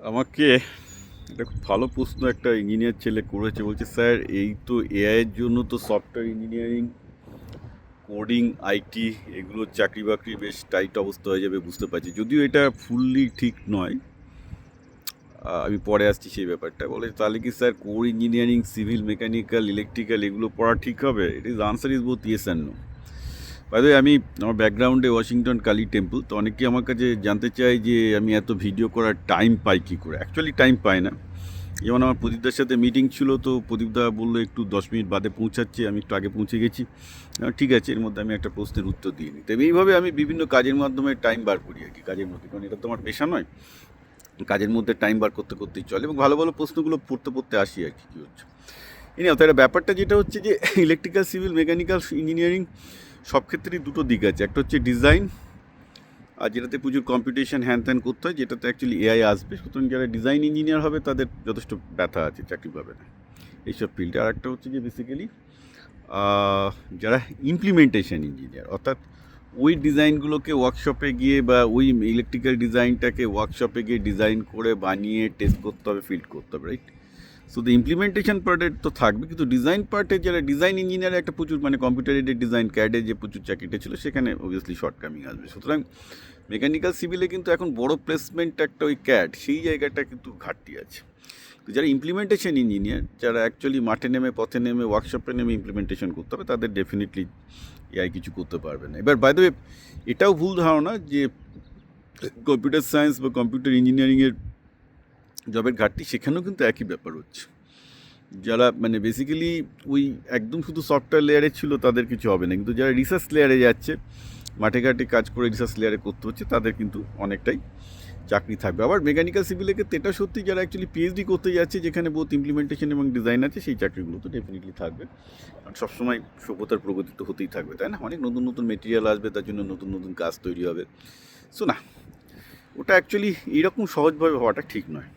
আমাকে একটা খুব ভালো প্রশ্ন একটা ইঞ্জিনিয়ার ছেলে করেছে, বলছে স্যার এই তো এআইয়ের জন্য তো সফটওয়্যার ইঞ্জিনিয়ারিং, কোডিং, আইটি এগুলোর চাকরি বাকরি বেশ টাইট অবস্থা হয়ে যাবে, বুঝতে পারছি। যদিও এটা ফুললি ঠিক নয়, আমি পরে আসছি সেই ব্যাপারটা। বলে তাহলে কি sir core engineering, civil, mechanical, electrical এগুলো পড়া ঠিক হবে? It is answer is both yes and no. By the way, আমি আমার ব্যাকগ্রাউন্ডে ওয়াশিংটন কালী টেম্পল, তো অনেকেই আমার কাছে জানতে চাই যে আমি এত ভিডিও করার টাইম পাই কী করে। অ্যাকচুয়ালি টাইম পাই না। যেমন আমার প্রদীপদার সাথে মিটিং ছিল, তো প্রদীপদা বললো একটু 10 মিনিট বাদে পৌঁছাচ্ছে, আমি একটু আগে পৌঁছে গেছি। ঠিক আছে, এর মধ্যে আমি একটা প্রশ্নের উত্তর দিয়ে নিই। তবে এইভাবে আমি বিভিন্ন কাজের মাধ্যমে টাইম বার করি আর কি, কাজের মধ্যে, কারণ এটা তো আমার পেশা নয়। কাজের মধ্যে টাইম বার করতে করতেই চলে, এবং ভালো ভালো প্রশ্নগুলো পড়তে পড়তে আসি আর কি, কী হচ্ছে। এই নিয়ে তাহলে ব্যাপারটা যেটা হচ্ছে যে ইলেকট্রিক্যাল, সিভিল, মেকানিক্যাল ইঞ্জিনিয়ারিং সব ক্ষেত্রেই দুটো দিক আছে। একটা হচ্ছে ডিজাইন, আর যেটাতে প্রচুর কম্পিটিশন হ্যান ত্যান করতে হয়, যেটাতে অ্যাকচুয়ালি এআই আসবে। সুতরাং যারা ডিজাইন ইঞ্জিনিয়ার হবে তাদের যথেষ্ট ব্যথা আছে, চাকরি পাবে না এইসব ফিল্ডে। আর একটা হচ্ছে যে বেসিক্যালি যারা ইমপ্লিমেন্টেশন ইঞ্জিনিয়ার, অর্থাৎ ওই ডিজাইনগুলোকে ওয়ার্কশপে গিয়ে বা ওই ইলেকট্রিক্যাল ডিজাইনটাকে ওয়ার্কশপে গিয়ে ডিজাইন করে বানিয়ে টেস্ট করতে হবে, ফিল্ড করতে হবে, রাইট? সো দ্য ইমপ্লিমেন্টেশন পার্টের তো থাকবে, কিন্তু ডিজাইন পার্টে যারা ডিজাইন ইঞ্জিনিয়ার একটা প্রচুর, মানে কম্পিউটার এডেড ডিজাইন, ক্যাডে যে প্রচুর চাকরিটা ছিল, সেখানে অবভিয়াসলি শর্টকামিং আসবে। সুতরাং মেকানিক্যাল সিভিলে কিন্তু এখন বড় প্লেসমেন্ট একটা ওই ক্যাড, সেই জায়গাটা কিন্তু ঘাটতি আছে। তো যারা ইমপ্লিমেন্টেশন ইঞ্জিনিয়ার, যারা অ্যাকচুয়ালি মাঠে নেমে, পথে নেমে, ওয়ার্কশপে নেমে ইমপ্লিমেন্টেশন করতে হবে, তাদের ডেফিনেটলি এআই কিছু করতে পারবে না। এবার বাই দ্য ওয়ে, এটাও ভুল ধারণা যে কম্পিউটার সায়েন্স বা কম্পিউটার ইঞ্জিনিয়ারিংয়ের জবের ঘাটতি, সেখানেও কিন্তু একই ব্যাপার হচ্ছে। যারা মানে বেসিক্যালি ওই একদম শুধু সফটওয়্যার লেয়ারে ছিল, তাদের কিছু হবে না, কিন্তু যারা রিসার্চ লেয়ারে যাচ্ছে, মাঠে ঘাটে কাজ করে রিসার্চ লেয়ারে করতে হচ্ছে, তাদের কিন্তু অনেকটাই চাকরি থাকবে। আবার মেকানিক্যাল সিভিলের ক্ষেত্রে এটা সত্যি, যারা অ্যাকচুয়ালি পিএইচডি করতে যাচ্ছে, যেখানে বহুত ইমপ্লিমেন্টেশন এবং ডিজাইন আছে, সেই চাকরিগুলো তো ডেফিনেটলি থাকবে। কারণ সবসময় সভ্যতার প্রগতি তো হতেই থাকবে, তাই না? অনেক নতুন নতুন মেটেরিয়াল আসবে, তার জন্য নতুন নতুন কাজ তৈরি হবে। সো না, ওটা অ্যাকচুয়ালি এইরকম সহজভাবে হওয়াটা ঠিক নয়।